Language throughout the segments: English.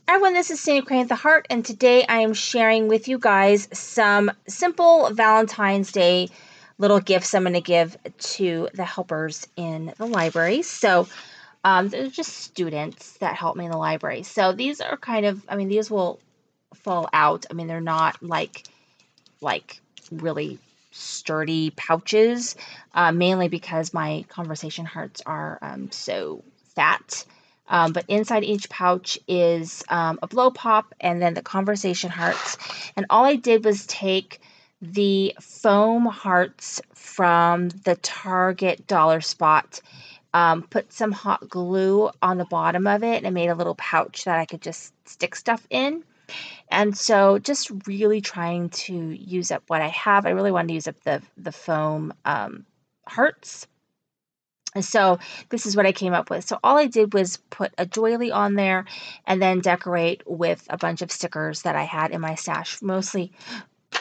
Everyone, this is Sandy Crane at the Heart, and today I am sharing with you guys some simple Valentine's Day little gifts I'm going to give to the helpers in the library. So they're just students that help me in the library. So these are kind of, these will fall out. They're not like really sturdy pouches, mainly because my conversation hearts are so fat. But inside each pouch is a blow pop and then the conversation hearts. And all I did was take the foam hearts from the Target dollar spot, put some hot glue on the bottom of it, and made a little pouch that I could just stick stuff in. And so just really trying to use up what I have. I really wanted to use up the foam hearts. So this is what I came up with. So all I did was put a doily on there and then decorate with a bunch of stickers that I had in my stash, mostly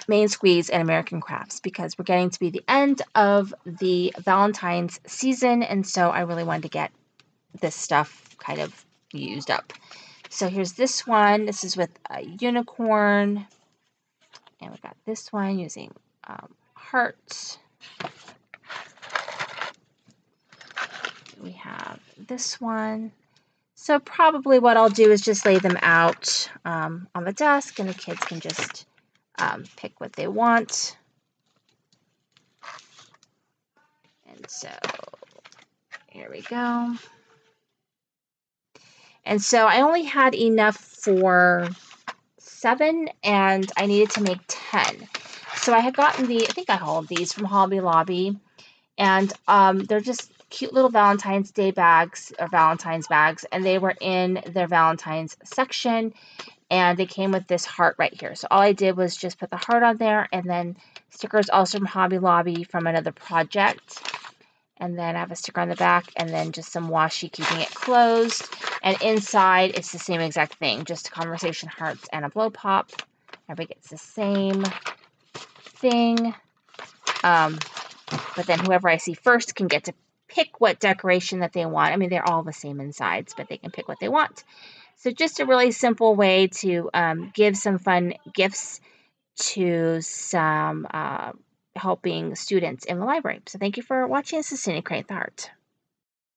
Main Squeeze and American Crafts, because we're getting to be the end of the Valentine's season. And so I really wanted to get this stuff kind of used up. So here's this one. This is with a unicorn. And we got this one using hearts. We have this one. So probably what I'll do is just lay them out on the desk, and the kids can just pick what they want. And so here we go. And so I only had enough for 7, and I needed to make 10. So I had gotten I think I hauled these from Hobby Lobby, and they're just cute little Valentine's Day bags, or Valentine's bags, and they were in their Valentine's section, and they came with this heart right here. So all I did was just put the heart on there, and then stickers also from Hobby Lobby from another project. And then I have a sticker on the back, and then just some washi keeping it closed. And inside, it's the same exact thing, just conversation hearts and a blow pop. Everybody gets the same thing. But then whoever I see first can get to pick what decoration that they want. They're all the same insides, but they can pick what they want. So just a really simple way to give some fun gifts to some helping students in the library. So thank you for watching. This is Sandy Crane at the Heart.